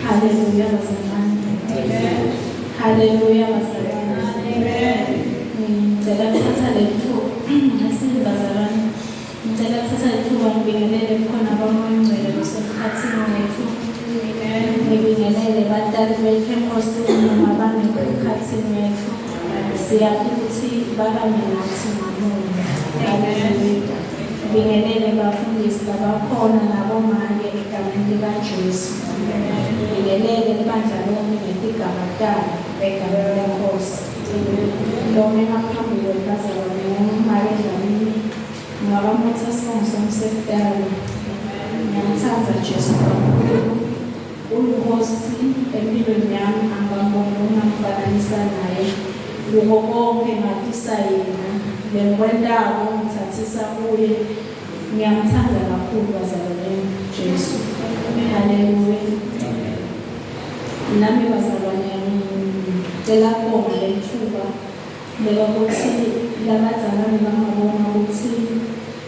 Hallelujah bazalwane. Amen. Hallelujah bazalwane. Amen. Ngicela ukuthatha lethuba asibazalwane. Ngicela ukuthatha lethuba ngibingelele khona abangcwele basemkhathini wethu. Amen. Ngibingelele badala bethu enkosini noma bangekho emkhathini wethu. Siyabonga ukuthi babane nathi ngamunye. Amen. Ngibingelele bafundisi labakhona nabomake egameni likaJesu. Ngibingelele ibandla lonke ngesigaba salo egameni leNkosi. Lonke ngaphambi kwebazalwane ngumake Dlamini ngabamuthi sibongo somsekudala. Ngiyamthanda Jesu kakhulu. UNkosi empilweni yami angamboni ungamfananisa naye. Lokho konke ngathisa yena bengikwendako ngithathisa kuye. Ngiyamthanda kakhulu bazalwane Jesu. Hallelujah. Nami bazalwane ngicela ukubonga lethuba lokuthi labazalwane bangabona ukuthi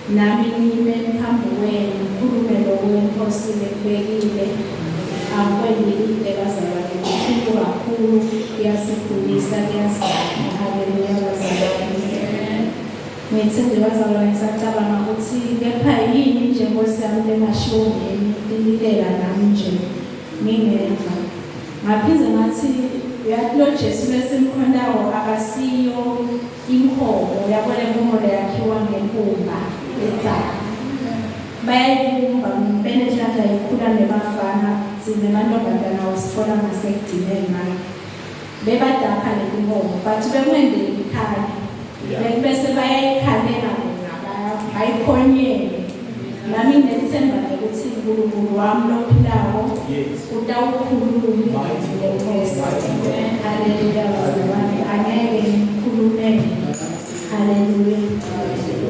nami ngime phambi kwenu ngikhulume lokwenkosi lekubekile. Akwendile bazalwane kukhulu kakhulu kuyasikhulisa kuyasiza. Hallelujah bazalwane. Ngithemba bazalwane sacabanga ukuthi kepha yini nje Nkosi yami lengashiwo ngeni lilela nami nje ngingenza. Ngaphize ngathi lo Jesu lesimkhondayo akasiyo inkomo yabona inkomo yakhiwa ngenkumba etsaka. Bayayibumba ngempela nje ikhula nebafana sine mantombazana wasifona ngasekugcineni naye. Bebadapha le nkomo but bekwendele ikhaya. Bese bayayikhalela bona bayikhonyele. Nami ngethemba ukuthi uNkulunkulu wami lophilayo utawukhuluma ngeNkosi. Hallelujah bazalwane angeke ngikhulume. Hallelujah.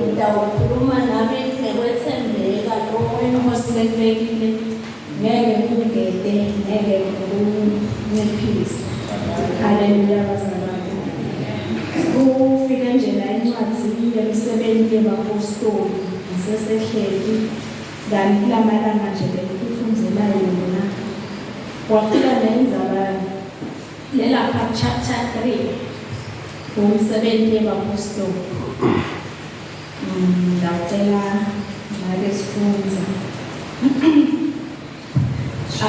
Utawukhuluma nami ngekwethembeka lokho iNkosi lekubekile. Ngeke ngingede ngeke ngiphilise. Hallelujah bazalwane. Ufike nje la incwadi yemisebenzi yabapostoli sesehleli kanti kulamalanga nje bekufundzela yona. Wafika nenzaba lelapha chapter 3 umsebenzi yabapostoli. Ngacela ngake sifunza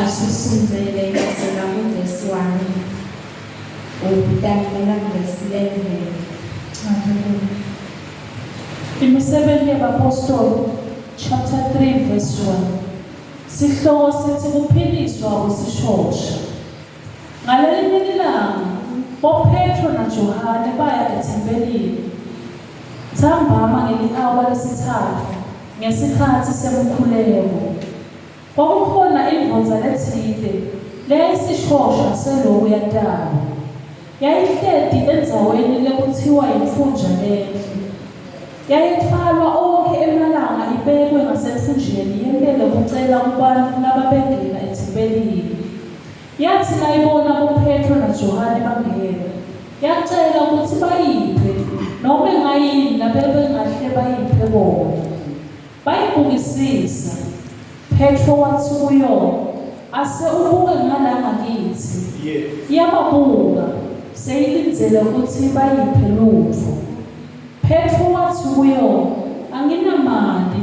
asifundzele kasela kuvesi 1 ukutangela kuvesi 11. Imisebenzi yabapostoli chapter 3 verse 1. Sihloko sithi kuphiliswa Kwesishosha. Ngalelinye ilanga boPetro naJohane baya ethempelini. Ntambama ngeli-hour lesithathu ngesikhathi semkhuleko. Kwakukhona indvodza lethile leyayisishosha selokhu yadala. Yayihledi endzaweni lekuthiwa yimfunja lenhle. Yayithwalwa onke emalanga ibekwe ngasemfunjeni yentele kucela kubantu lababengena ethempelini. Yathi layibona boPetro naJohane bangena. Yacela ukuthi bayiphe noma engayini labebengahle bayiphe bona. Bayibukisisa. Petro wathi kuyo, ase ubuke ngala ngakithi. Yababuka seyilindzele ukuthi bayiphe lutho. Petro wathi kuyo, anginamali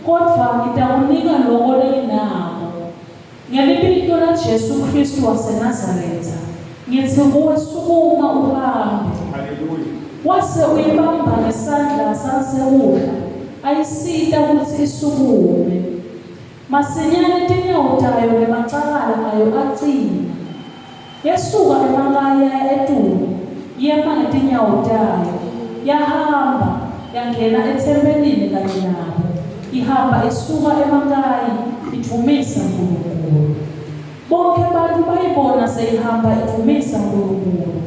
kodwa ngitakunika lokho lenginako. Ngelibito la Jesu Kristu waseNazaretha ngithi kuwe sukuma uhambe. Hallelujah. Wase uyibamba ngesandla sasekudla ayisita ukuthi isukume. Masinyane tinyawo tayo nemacakala ayo acina. Yesuka emakaya eTulu yema ngetinyawo tayo. Yahamba yangena ethempelini kanye nabo. Ihamba isuka emakaya ithumisa uNkulunkulu. Bonke abantu bayibona seyihamba ithumisa uNkulunkulu.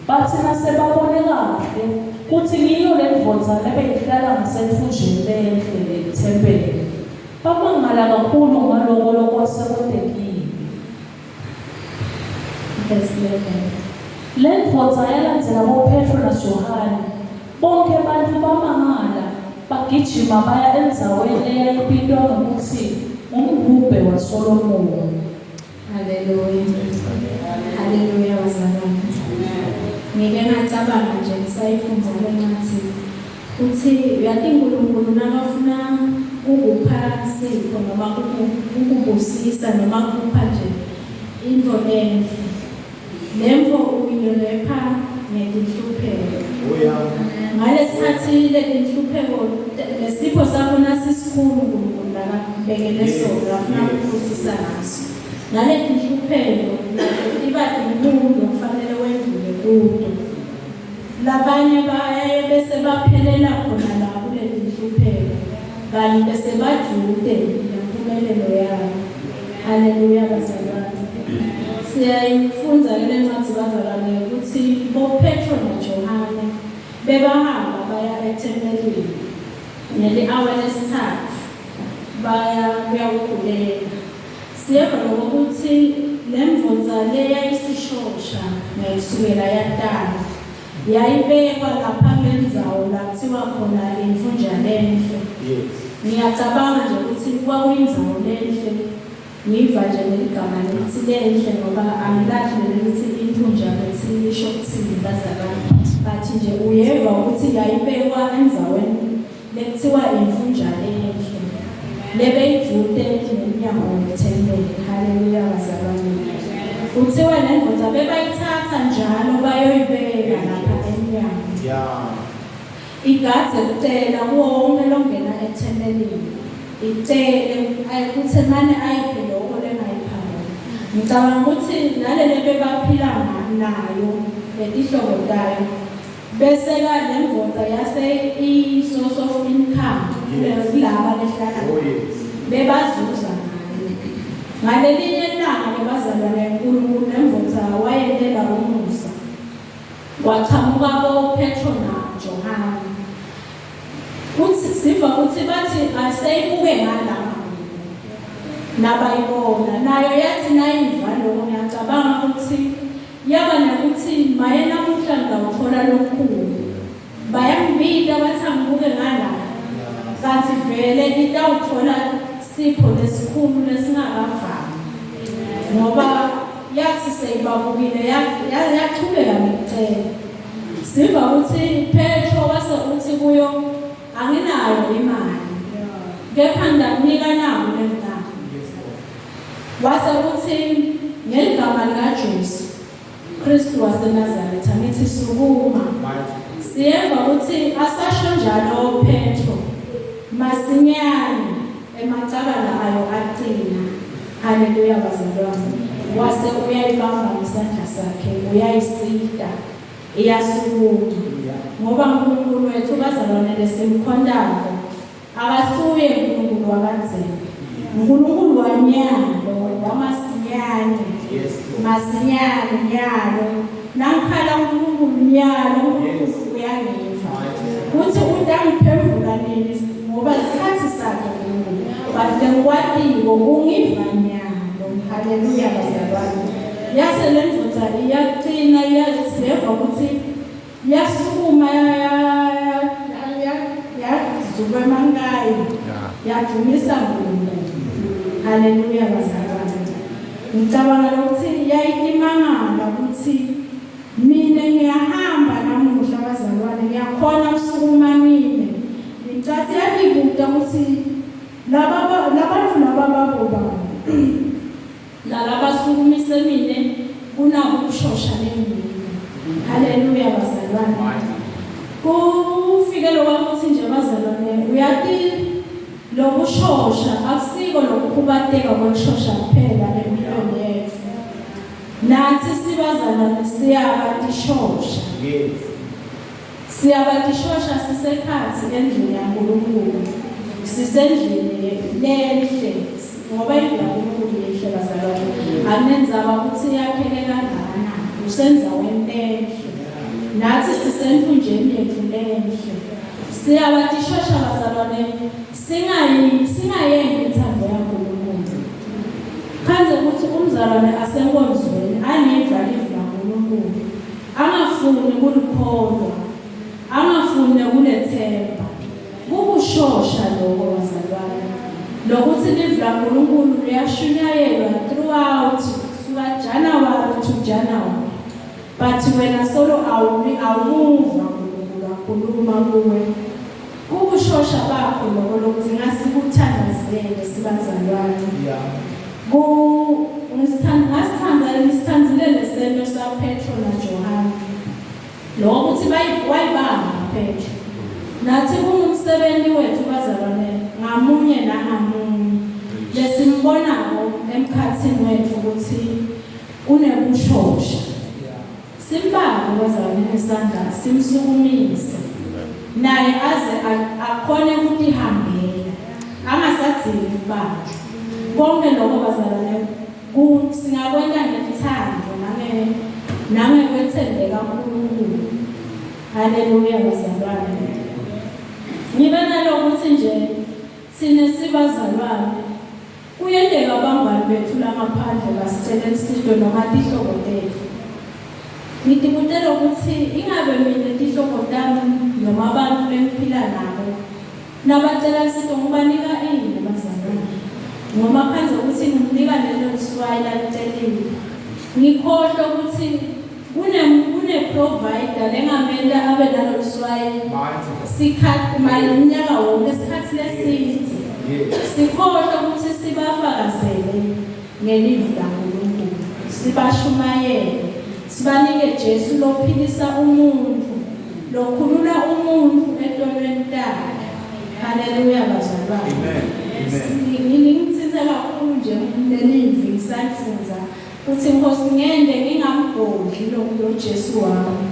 Bathi nasebabone kahle kuthi ngiyo lendvodza lebeyihlala ngasemfunjeni lenhle lethempeli. Bamangala kakhulu ngaloko lokwasekwendekile. Verse 11. Lendvodza yalandzela boPetro naJohane. Bonke abantu bamangala bagijima baya endzaweni eyayibitwa ngokuthi umhubhe waSolomoni. Haleluya. Haleluya bazalwane. Ngike ngacabanga nje ngisayifunda le ncwadi uthi uyathi uNkulunkulu nakafuna ukupha sipho noma ukubusisa noma ukupha nje into enhle. Lempo uyilepha ngezinhlupheko. Ngalesikhathi lezinhlupheko lesipho sakho nasisikhulu uNkulunkulu akubekele sona afuna ukubusisa ngaso. Nalezinhlupheko iba inkulu kufanele wendlule kudo. Labanye bayaye bese baphelela khona la kulezinhlupheko kanti bese bajude nempumelelo yabo. Haleluya bazalwane. Siyayifunda le ncwadi bazalwane ukuthi boPetro noJohane bebahamba baya ethempelini ngeli-hour lesithathu baya kuyawukhuleka. Siyeva ukuthi lemvonza le yayisishosha ngayisukela yadala yayibekwa lapha ngendzawo la kuthiwa khona imfunjana enhle. Ngiyacabanga nje ukuthi kwakuyindzawo lenhle. Ngiva nje leligama lithi lenhle ngoba angilahle ukuthi imfunjana lisho ukuthini bazalwane. Bathi nje uyeva ukuthi yayibekwa endzaweni lekuthiwa imfunjana enhle. Lebeyivute neminyango yethempeli. Haleluya bazalwane. Kuthiwa lendvodza bebayithatha njalo bayoyibeka lapha emnyango. Igadze kutela kuwo wonke longena ethempelini. Itele ayikuthi manje ayiphe lokho lengayiphayo. Ngicabanga ukuthi nalele bebaphila nayo letihlobo tayo. Bese la lendvodza yase i-source of income laba lehlala bebazuza ngayo. Ngalelinye ilanga lebazalwane uNkulunkulu lendvodza wayelela umusa. Kwathamuka boPetro noJohane. Kuthi siva ukuthi bathi aseyibuke ngalapha. Nabayibona nayo yathi nayiva lokho ngiyacabanga ukuthi yaba nokuthi maye namuhla ngawuthola lokhulu. Bayambika bathi angibuke ngalapha. Kanti vele itawuthola sipho lesikhulu lesingakavami. Ngoba yathi seyibabukile yaqhubeka nokucela. Siva ukuthi Petro wase uthi kuyo anginayo imali. Kepha ngamnika nawo lengane. Wase uthi ngeligama likaJesu Kristu waseNazaretha ngithi sukuma. Siyeva ukuthi asasho njalo Petro masinyane emacala ayo aqina. Haleluya bazalwane. Wase uyayibamba ngesandla sakhe uyayisika iyasukuma. Ngoba uNkulunkulu wethu bazalwane lesimkhondayo akasuye uNkulunkulu wakanzima. uNkulunkulu wanyalo wamasinyane. Masinyane nyalo nankhala uNkulunkulu nyalo uNkulunkulu uyangiva. Uthi utangiphendula nini ngoba isikhathi sakhe uNkulunkulu. Kanti ngikwatiko ungiva nyalo. Haleluya bazalwane. Yase lendvodza iyaqina iyaziseva ukuthi yasukuma yazukwe mangayi yadumisa uNkulunkulu. Haleluya bazalwane. Ngicabanga ukuthi yayitimangala ukuthi mina ngiyahamba namuhla bazalwane ngiyakhona ukusukuma mina. Ngicatsi yayibuka ukuthi labantu laba baboba labasukumise mina kunabo ukushosha nemini. Haleluya bazalwane. Kufike lokwakuthi nje bazalwane uyathi lokushosha akusiko lokukhubateka kokushosha kuphela empilweni yethu. Nathi sibazalwane siyabatishosha. Siyabatishosha sisekhathi endlini yaNkulunkulu. Sisendlini lenhle ngoba indlu yaNkulunkulu yenhle bazalwane. Akunenzaba ukuthi yakheke kangakanani. Usenzaweni enhle. Nathi sisenhlunjeni yethu lenhle. Siyabatishosha bazalwane singayengi inthando yaNkulunkulu. Khanze ukuthi umzalwane asenkonzweni anevaliva kaNkulunkulu. Angafuni ukukholwa. Angafuni ukulethemba. Kubushosha lokho bazalwane. Lokuthi livla kaNkulunkulu liyashunyayelwa throughout wena solo awumuva ukhuluma kuwe ukushosha bakho lokuthi ngasikuthandazele sibazalwane ngisithandile lesento saPetro naJohane lo ukuthi wayibamba Petro nathi kungumsebenzi wethu bazalwane ngamunye nangamunye lesimbonako emkhathini wethu ukuthi unebushosha simbambe bazalwane ngesandla simsukumise naye aze akhone ukutihambela angasadzingi ukubanjwa konke lokho bazalwane singakwenza ngethando nangekwethembeka kuNkulunkulu. Haleluya bazalwane. Ngibe nalokuthi nje sine sibazalwane kuyendeka abangani bethu langaphandle basitshela isizwe noma ihlobo lethu. Ngidikutela ukuthi ingabe mina ihlobo tami noma abantu bengiphila nabo nabatshela isizwe ngibanika ini bazalwane noma phansi ukuthi ngimnika lelo swayila litshelile ngikhohle ukuthi kune provider lengamele abe nalo swayila sikhathi mali unyaka wonke isikhathi lesithi sikhohle ukuthi sibafakazele ngelivu laNkulunkulu sibashumayele sibanike Jesu lophilisa umuntu lokhulula umuntu entolweni yakhe. Haleluya bazalwane. Ngingithize kakhulu nje lelivi ngisayifunda uthi Nkosi ngende ngingamgodli lo Jesu wami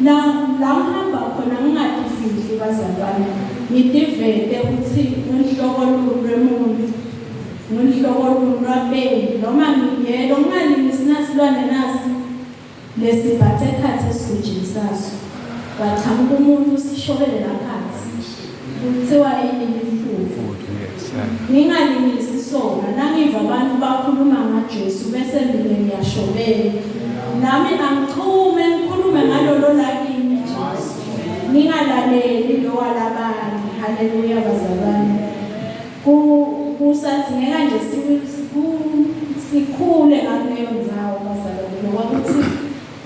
la ngihamba khona ngingadifihli bazalwane ngidivete ukuthi ngihloko lwemuntu ngihloko lwabeni noma ngiyelo ngingalimisi nasilwane nasi lesiphathe ekhathi esigujini saso wachamuka umuntu sishobele laphansi kuthiwa yini imfufu ngingalimisi sona nangiva abantu bakhuluma ngaJesu bese mina ngiyashobela nami angichume ngikhulume ngalolo lakini Jesu ningalaleli lo walabani. Haleluya bazalwane. Kusadingeka nje sikhule ngaleyo ndzawo bazalwane ngoba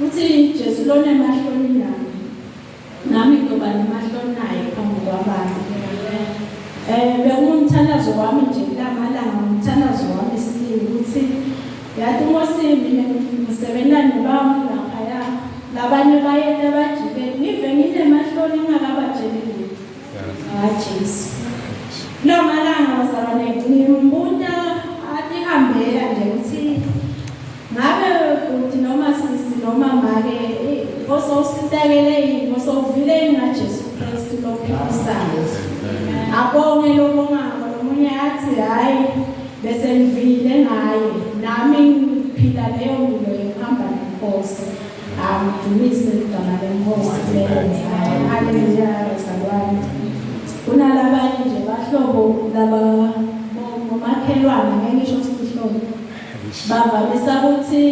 uthi Jesu lona emahloni nami ngoba nemahloni naye phambi kwabantu. Bekungumthandazo wami nje kulamalanga umthandazo wami sibili ukuthi yathi ngosimbi ngisebenza nebami laphaya labanye bayete bajike ngive nginemahloni ngingakabatsheli lutho. Jesu lo malanga bazalwane ngimbuta atihambela nje ukuthi ngabe ukuthi noma sisi noma make osositakele osovile ngaJesu Kristu lophilisayo abonge lobongako lomunye athi hayi bese ngivile ngaye nami ngiphila leyo mpilo yokuhamba neNkosi amdumise igama leNkosi lenza. Haleluya bazalwane. Kunalabanye nje bahlobo laba bomakhelwane ngisho isihlobo bavalisa ukuthi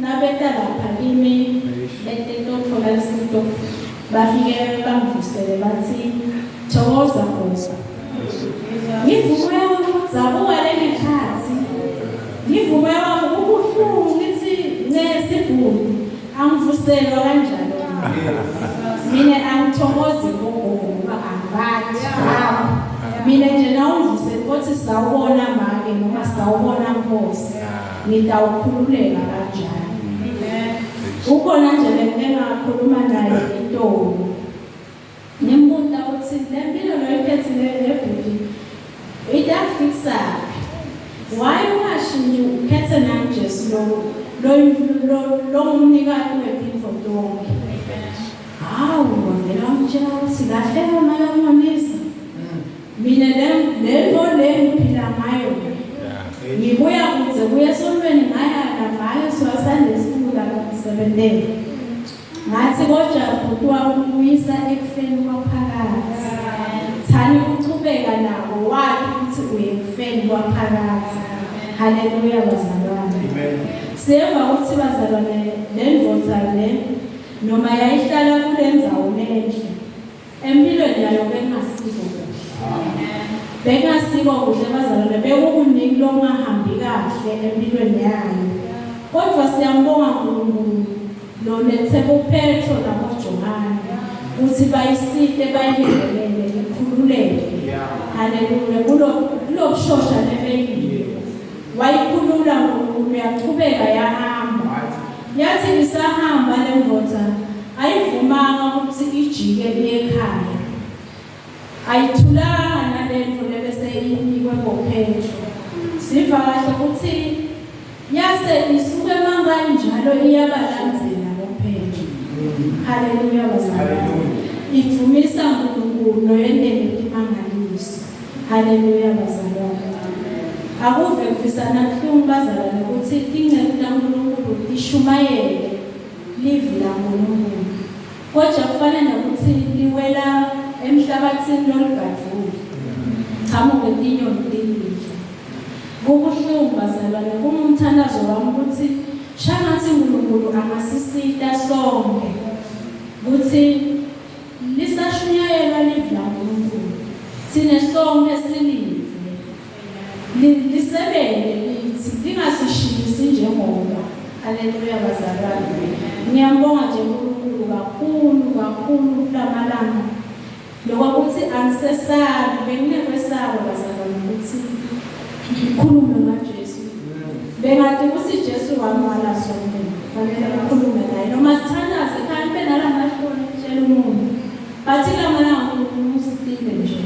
nabeta lapha kimi betothola isinto bafike bangivusele bathi thokoza Nkosi ngivume ukuzabuka leli khathi ngivume ukubuhlungu ngithi nesibhulu angivuselwa kanjalo mina angithokozi ngoba angathi mina nje nawungivusela ukuthi sawubona make noma sawubona Nkosi ngitawukhululeka kanjani. Ukhona nje lengakhuluma naye intombi nimbuta ukuthi lempilo loyiphethile lebhudi idafisa why ungashinyi ukhethe nanjesu lo umnikati wempilo zonke. Hawu wavela umtshela ukuthi kahle mayangonisa mina lento ngiphila ngayo ngibuya kuze kuye esontweni ngayana ngayo siwasande sikhula ngokusebenzela ngathi kodwa kuthiwa ukuyisa ekufeni kwaphakathi thani ukuchubeka nabo wathi ukuthi uye ekufeni kwaphakathi. Haleluya bazalwane. Siyeva ukuthi bazalwane lendvodza le noma yayihlala kule ndzawo lenhle empilweni yayo bengasiko bengasiko kuhle bazalwane bekukuningi longahambi kahle empilweni yayo kodwa siyambonga uNkulunkulu lo lethe uPetro naboJohane uthi bayisite bayilekelele ikhululeke. Haleluya. Kulo shosha lebeyile wayikhulula ngokukhulu yaqhubeka yahamba. Yathi isahamba lemvotha ayivumanga ukuthi ijike ekhaya. Ayithulanga nalento lebese inikwe ngoPetro. Siva kahle ukuthi yase isuke manganjalo iyabalandzela ngoPetro. Haleluya bazalwane. Ithumisa uNkulunkulu noyendele imangaliso. Haleluya bazalwane. Akuve kufisana kuhlungu bazalwane ukuthi ingcebo kaNkulunkulu ishumayele live la ngoNkulunkulu. Kodwa kufanele ukuthi liwela emhlabathini lolugadlule. Chamuke inyoni lelidla. Kubuhlungu bazalwane kumumthandazo wami ukuthi shangathi uNkulunkulu angasisita sonke ukuthi lisashunyayelwa live la ngoNkulunkulu. Sine sonke silive. Lisebele lithi lingasishiyisi njengoba. Haleluya bazalwane. Ngiyambonga nje uNkulunkulu kakhulu kulamalanga. Lokho ukuthi angisesabi benginekwesaba bazalwane ukuthi ngikhulume ngaJesu. Bengathi ukuthi Jesu wamala sonke. Fanele ukukhuluma naye noma sithandaze kanti nalamahloni tshela umuntu. Bathi lamalanga umusitile nje.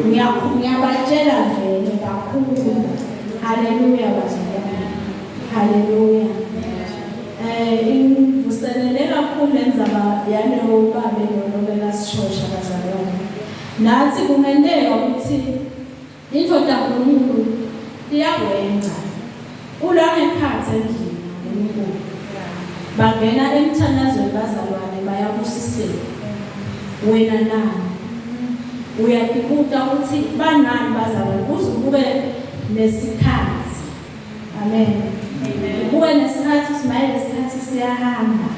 Ngiyabatshela vele kakhulu. Haleluya bazalwane. Haleluya. Invuselele kakhulu lenzaba yaleyo babe Kwesishosha bazalwane. Nathi kumendeka ukuthi indoda kaNkulunkulu iyakwenza. Ulangekhathi endlini kaNkulunkulu. Bangena emthandazweni bazalwane bayabusisela. Wena nani? Uyadibuka ukuthi banani bazalwane uzukube nesikhathi. Amen. Kube nesikhathi simayele isikhathi siyahamba.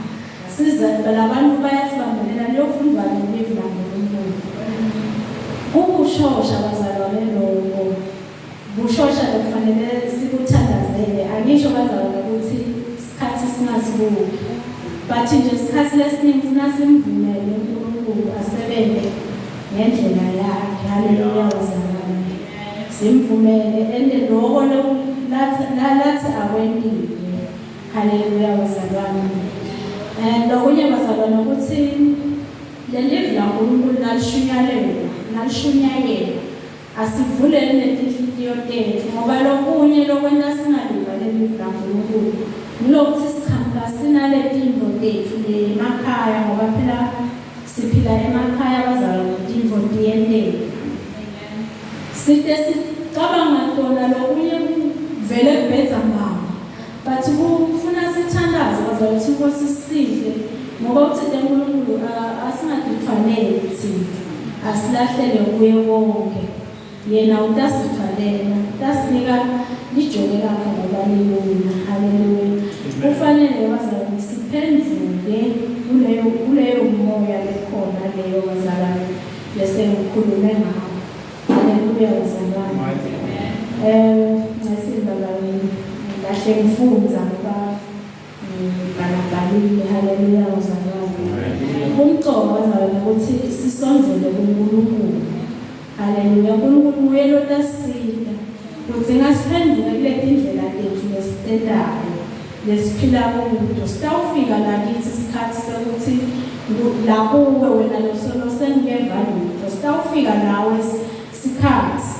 Siza labantu bayasibambelela liyofundwa nelive la ngoNkulunkulu. Kubushosha bazalwane lokho. Bushosha kufanele sikuthandazele. Angisho bazalwane ukuthi isikhathi singasibuki. Bathi nje isikhathi lesiningi ufuna simvumele uNkulunkulu asebenze ngendlela yakhe. Haleluya bazalwane. Simvumele ende lokho lathi akwendile. Haleluya bazalwane. Lokunye bazalwane ukuthi lelive la uNkulunkulu nalishunyayela asivulele nezinhliziyo zethu ngoba lokunye lokwenza singaliva lelive la uNkulunkulu nilokuthi sichamba sinaletinto zethu emakhaya ngoba phela siphila emakhaya bazalwane indvo diyendele. Site sicabanga tona lokunye vele kubedza mama. But kufuna sithandaze bazalwane ukuthi Nkosi sihle ngoba uthi uNkulunkulu asingadikufanele thina. Asilahlele kuye wonke. Yena utasifanele, utasinika lijoke lakhe ngoba lilula. Haleluya. Kufanele bazalwane siphendule kuleyo moya lekhona leyo bazalwane bese ngikhulume ngayo. Haleluya bazalwane. Ngasibazalwane kahle ngifunza ngoba balabhalile. Haleluya bazalwane. Umcobo bazalwane ukuthi sisonzele kuNkulunkulu. Haleluya. uNkulunkulu uyelota sida ukuthi ngasiphendule kuleti ndlela lethu lesitendayo lesiphila kuzo. Sitawufika lakithi isikhathi sokuthi la kuwe wena losolo sengeva lutho. Sitawufika nawe isikhathi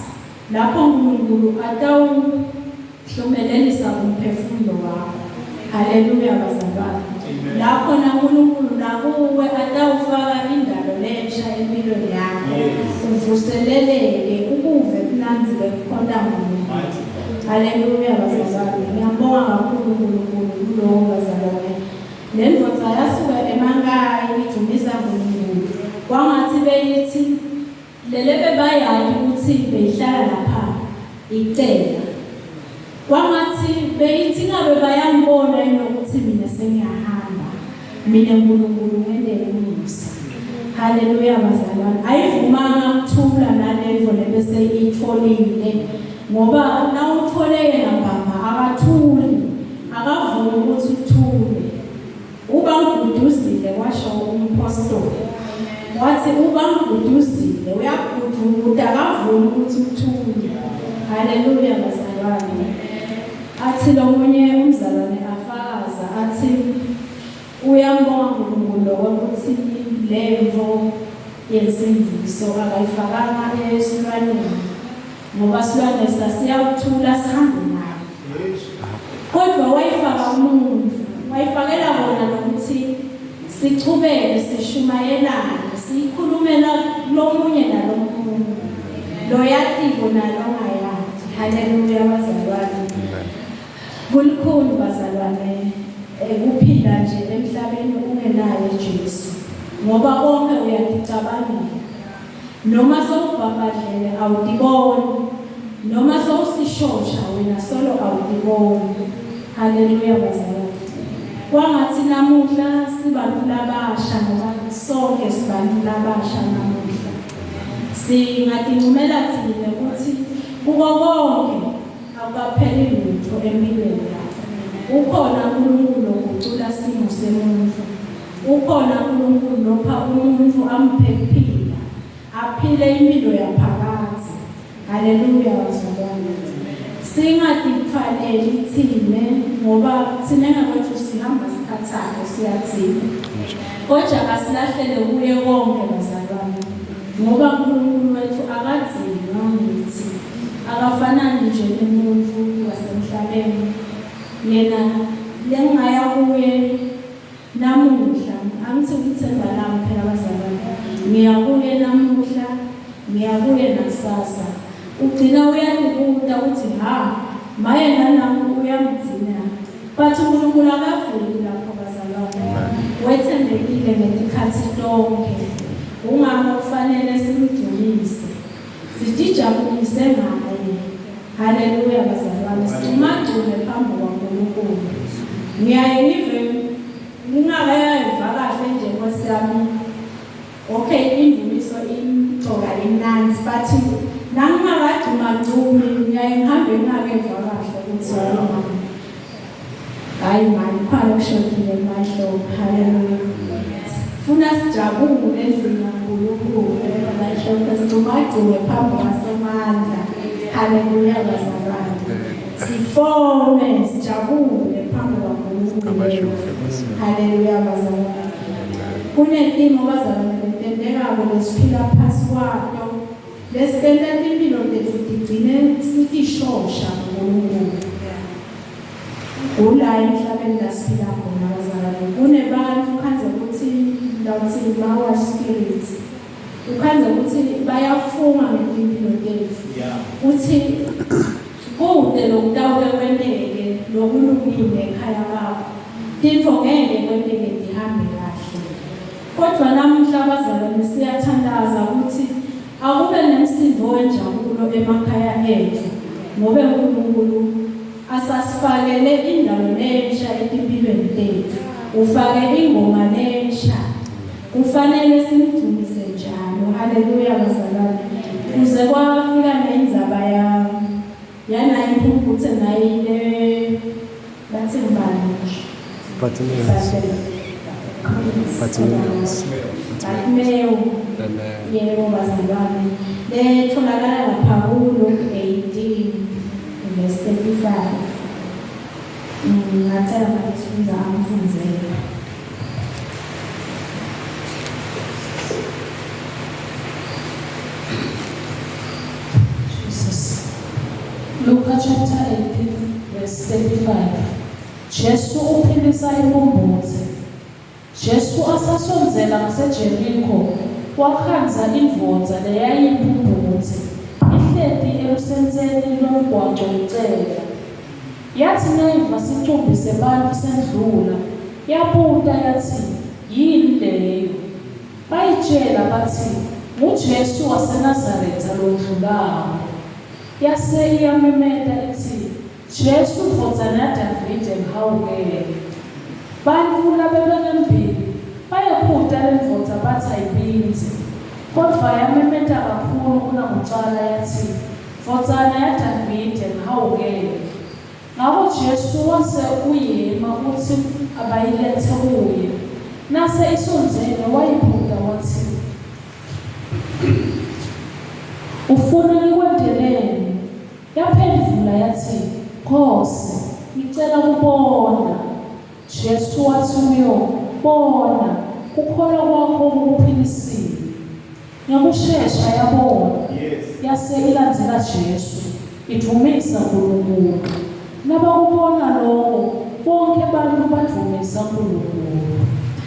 lapho uNkulunkulu atawuhlumelelisa umphefumulo wakho. Haleluya bazalwane. Lapho uNkulunkulu nakuwe atawufaka indalo lensha empilweni yakho. Uvuseleleke ukuve kulandzile kukhonda uNkulunkulu. Haleluya bazalwane. Ngiyambonga kakhulu uNkulunkulu kulowo bazalwane. Lendvodza yasuka emakhaya idumisa uNkulunkulu. Kwangathi beyithi lelebe bayali ukuthi beyihlala lapha icela. Kwangathi beyithi ngabe bayambona ukuthi mina sengiyahamba. Mina uNkulunkulu ngendele umusa. Haleluya bazalwane. Ayivumanga ukuthula nalendvo lebese itfolile ngoba nawutfoleke ngapha akathuli. Akavumi ukuthi uthule. Uba wathi uba ngiguduzile uyagududa akavumi ukuthi uthule. Haleluya bazalwane. Athi lo munye umzalwane afakaza athi uyambonga uNkulunkulu ukuthi levo yensindiso akayifakanga esilwaneni ngoba silwane sasiyawuthula sihambe nayo. Kodwa wayifaka umuntu, wayifakela bona nokuthi sichubeke sishumayelane sikhulumela lomunye nalomunye lo yatiko nalongayati. Haleluya bazalwane. Kulikhulu bazalwane ukuphila nje emhlabeni ungenayo Jesu ngoba konke uyadicabangela. Noma sowubhabhadlele awudiboni, noma sowusishosha wena solo awudiboni. Haleluya bazalwane. Kwangathi namuhla sibantu labasha ngoba sonke sibantu labasha namuhla. Singadingumela thina ukuthi kuko konke akupheli lutho empilweni yakho. Ukhona uNkulunkulu ogucula isimo semuntu. Ukhona uNkulunkulu opha umuntu amphe ukuphila, aphile impilo yaphakathi. Haleluya bazalwane. Singadikufanele thine ngoba thina ngakwethu sihamba sikhathaka siyathina. Kodwa asilahlele kuye konke bazalwane. Ngoba uNkulunkulu wethu akadzima ngithi akafanani nje nomuntu wasemhlabeni. Yena lengaya kuye namuhla angithi ukuthemba lami phela bazalwane. Ngiyakuye namuhla, ngiyakuye nasasa. Ugcina uyakubuza uthi maye nami uyamgcina. But uNkulunkulu akavuli lapho bazalwane. Wethembekile ngesikhathi lonke. Ungakho kufanele simdumise. Sijijabulise ngaye. Haleluya bazalwane. Simagcine phambi kwaNkulunkulu. Ngiyaye ngive ngingakayiva kahle nje Nkosi yami. Okay, indumiso imgcoka imnanzi but nangingakadumagcumi ngiyaye ngihambe ngingakeva kahle ukuthi hayi mani khona kushodile emahlo. Haleluya. Funa sijabule endlini kaNkulunkulu emahlo sigcumagcume phambi kwaSomandla. Haleluya bazalwane. Sifone sijabule phambi kwaNkulunkulu. Haleluya bazalwane. Kunentimo bazalwane letendekako lesiphila phasi kwayo. Lesitenda impilo lethu digcine sitishosha ngoNkulunkulu. Kula emhlabeni lasiphila khona bazalwane. Kunebantu ukhanze ukuthi lawuthi bawa spirit. Ukhanze ukuthi bayafunga ngempilo lethu. Uthi kude lokudawuka kwenteke lokulungile ekhaya bakho. Into ngeke kwenteke ihambe kahle. Kodwa namuhla bazalwane siyathandaza ukuthi akube nemsindo wenjabulo emakhaya ethu ngoba uNkulunkulu asasifakele indawo lensha empilweni zethu. Ufake ingoma lensha. Kufanele simdumise njalo. Haleluya bazalwane. Kuze kwafika nenzaba yana imphumputhe nayile bathi ngibani Batmeo. Yebo bazalwane. Letholakala lapha kuLuke 18 verse 35. Ngathela masifunza amfunzela. Luke chapter 18 verse 35. Jesu uphilisa imbumbuthe. Jesu asasonzela ngaseJerikho wakhanza indvodza leyayimbumbuthe ihleti elusenseni lomgwaqo icela. Yathi nayiva sicumbi sebantu sendlula yabuta yathi yini leyo. Bayitshela bathi nguJesu waseNazaretha lodlulayo. Yase iyamemeta ethi Jesu ndvodzana yaDavide ngihawukele. Bantu labebenembili bayakhuta lendvodza bathi ayipinzi. Kodwa yamemeta kakhulu kunakucala yathi ndvodzana yaDavide ngihawukele. Ngakho Jesu wase uyema ukuthi abayilethe kuye. Nase isonzele wayibhuda wathi ufuna ngikwendeleni. Yaphendula yathi, Nkosi, ngicela ukubona. Jesu wathi kuyo, bona, ukukholwa kwakho kukuphilisile. Ngakushesha yabona, yase ilandzela Jesu, idumisa uNkulunkulu. Nabakubona lokho, bonke abantu badumisa uNkulunkulu.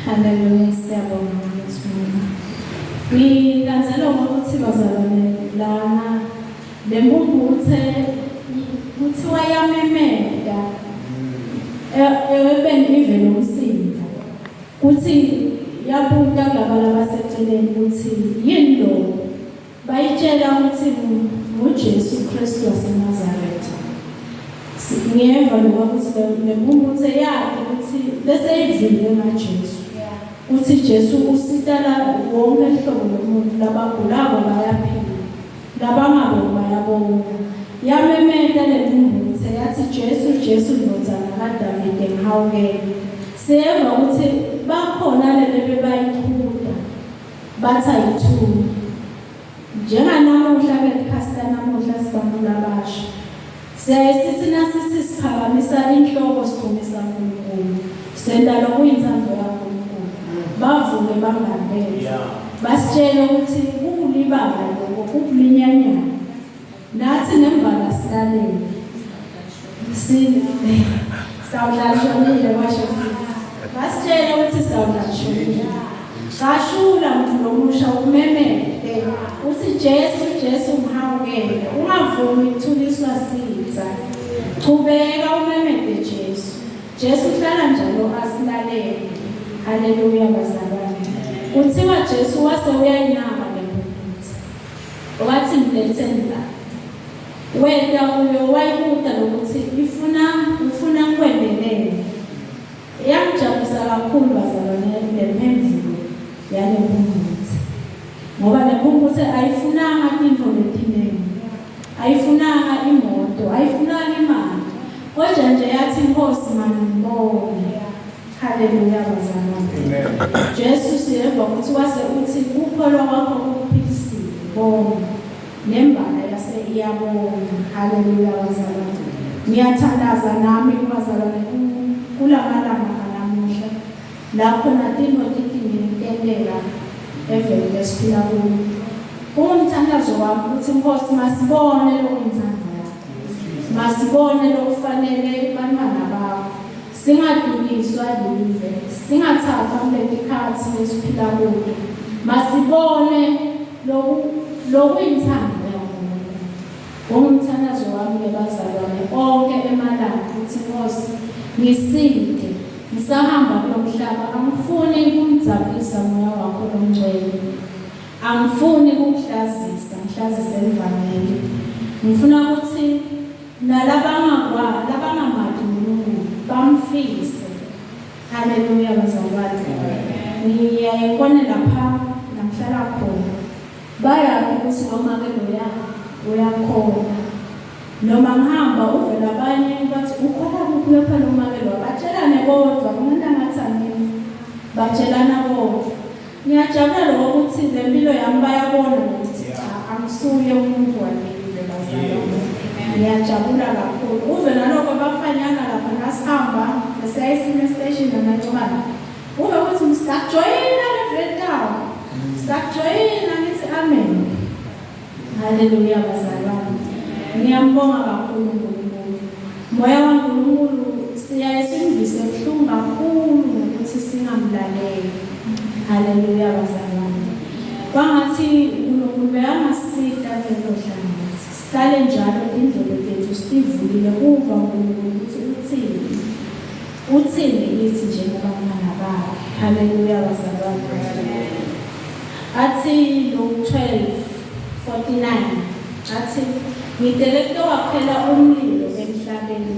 Hallelujah, siyabonga Yesu. Ngilandzela ukuthi bazalwane lana lembunguthe kuthiwa yamemeda ebengivele umsindo kuthi yabuka laba labaseceleni ukuthi yini lo bayitshela ukuthi nguJesu Kristu waseNazaretha. Ngiyeva ukuthi lembunguthe yakhe ukuthi bese ivile ngaJesu uthi Jesu usitala wonke ihlobo lomuntu labagulako bayaphila labangabo bayabona. Yamemeda lembunguthe yathi Jesu ndodana kaDavide ngihawukele. Siyeva ukuthi bakhona lebe bayikhula bathi ayithuli. Njenganamuhla bekhasta namuhla sibantu labasha. Siyasithi nasithi siphakamisa inhloko sikhumisa uNkulunkulu. Sendalo kuyinzando yakho uNkulunkulu. Bavuke bangambele. Basitshela ukuthi ukulibala lokho kukulinyanyana. Nathi nembala silalele. Sawudlashonile washo. Basitshela ukuthi sawudlashonile. Kashula umuntu omusha ukumemede. Uthi Jesu ngihawukele. Ungavumi ukuthuliswa sitha. Chubeka umemede Jesu. Jesu uhlala njalo asilalele. Haleluya bazalwane. Kuthiwa Jesu wase uyayinaka lembunguthe. Wathi mlethela. Wena uyo wayibuka lokuthi ufuna ukwendelele. Yamjabulisa kakhulu bazalwane lemphendvulo yale mbunguthe. Ngoba lembunguthe ayifunanga into letinene. Ayifunanga imoto, ayifunanga imali. Kodwa nje yathi Nkosi manibone. Haleluya bazalwane. Jesu siyeva ukuthi wase uthi ukholwa kwakho kukuphilisile. Bona nembala yase iyabona. Haleluya bazalwane. Ngiyathandaza nami bazalwane kulamalanga namuhla. Lapho natinto titingentendela evele esiphila kuyo. Umthandazo wami ukuthi Nkosi masibone lokwenzayo. Masibone lokufanele bantwana bakho. Singaduliswa live, singathathwa ngesikhathi esiphila kuyo. Masibone lokuyinthando yakho. Umthandazo wami lebazalwane onke emalanga ukuthi Nkosi ngisinde ngisahamba kulomhlaba angifuni ukungidzabisa moya wakho lomngcwele. Angifuni ukukuhlazisa ngihlazise ivangeli. Ngifuna ukuthi labangamadi uNkulunkulu bamfise. Haleluya bazalwane. Ngiyayibona lapha namhlala khona. Bayazi ukuthi omakelo uyakhona. Noma ngihamba uvela abanye bathi ukhona kuphi nomakelo batshelane kodwa umuntu angathani batshelana kodwa. Ngiyajabula lokho ukuthi lempilo yami bayabona ukuthi angisuye umuntu walile bazalwane. Ngiyajabula kakhulu. Uvela lokho bafanyana lapha nasihamba esayisime station namancane. Ube ukuthi msitajoyina levetao. Sitajoyina ngithi amen. Haleluya bazalwane. Ngiyambonga kakhulu uNkulunkulu. Moya kaNkulunkulu siyayisimvise kuhlungu kakhulu ukuthi singamlaleli. Haleluya bazalwane. Kwangathi uNkulunkulu beyangasita lelo hlangothi. Sihlale njalo indlela yethu sivulile kuva uNkulunkulu ukuthi uthini lithi njengabantwana bakhe. Haleluya bazalwane. Athi Luke 12:49 athi ngitelekto waphela umlilo emhlabeni.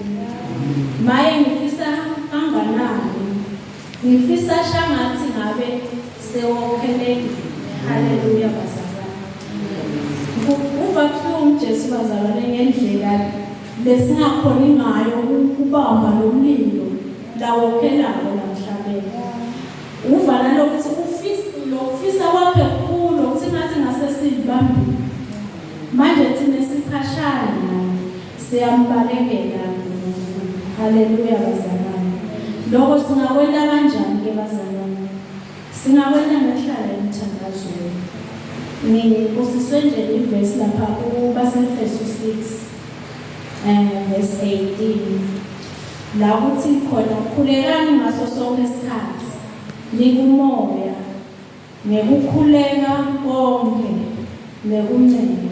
Maye ngifisa kanganani. Ngifisa shangathi ngabe sewophelele. Haleluya bazalwane. Uva kuhlungu Jesu bazalwane ngendlela lesingakhoni ngayo ukubamba lo mlilo lawophelayo namhlabeni. Uva nalokuthi ufisa wakhe kukhulu ukuthi ngathi ngasesibambile. siyambalekela uNkulunkulu. Haleluya bazalwane. Lokho singakwenza kanjani ke bazalwane? Singakwenza ngokuhlala emthandazweni. Ngibusiswe nje iverse lapha kuBaseFesu 6 verse 18. La kuthi khona khulekani ngaso sonke isikhathi nikumoya ngekukhuleka konke nekuncenga.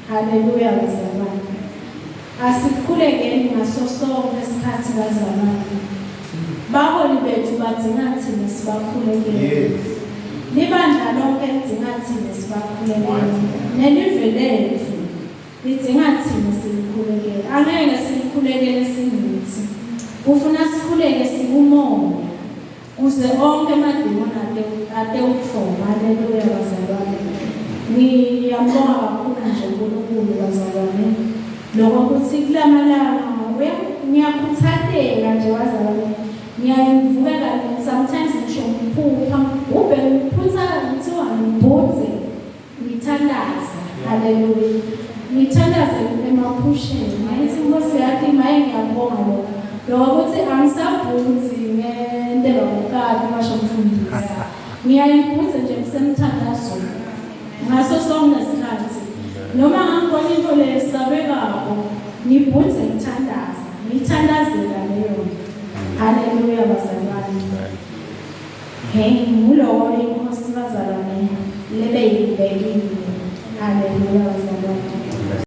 Haleluya bazalwane. Asikhulekeni ngaso sonke isikhathi bazalwane. Baholi bethu badinga thina sibakhulekele. Libandla lonke lidinga thina sibakhulekele. Nelive lethu lidinga thina silikhulekele. Angeke silikhulekele singithi. Ufuna sikhuleke sikumoya kuze onke amadimoni ate ukufoma. Haleluya bazalwane. Ngiyambonga kakhulu nje uNkulunkulu bazalwane. Lokho kuthi kulamalanga ngiyakhuthalela nje bazalwane. Ngiyayivukela sometimes ngisho ngiphupha ube ngiphutha ngithiwa ngibhuze ngithandaza. Haleluya. Ngithandaze emaphusheni. Ngayithi Nkosi yakhe maye ngiyabonga lokho. Lokho kuthi angisabhuzi ngente lokukade basho mfundisi. Ngiyayibhuza nje ngisemthandazweni. Ngaso sonke isikhathi. Noma ngangibona into lesabekako ngibhuze ngithandaza. Ngithandazela leyo. Haleluya bazalwane. Ngulowo inkosi bazalwane lebe yibhekile. Haleluya bazalwane.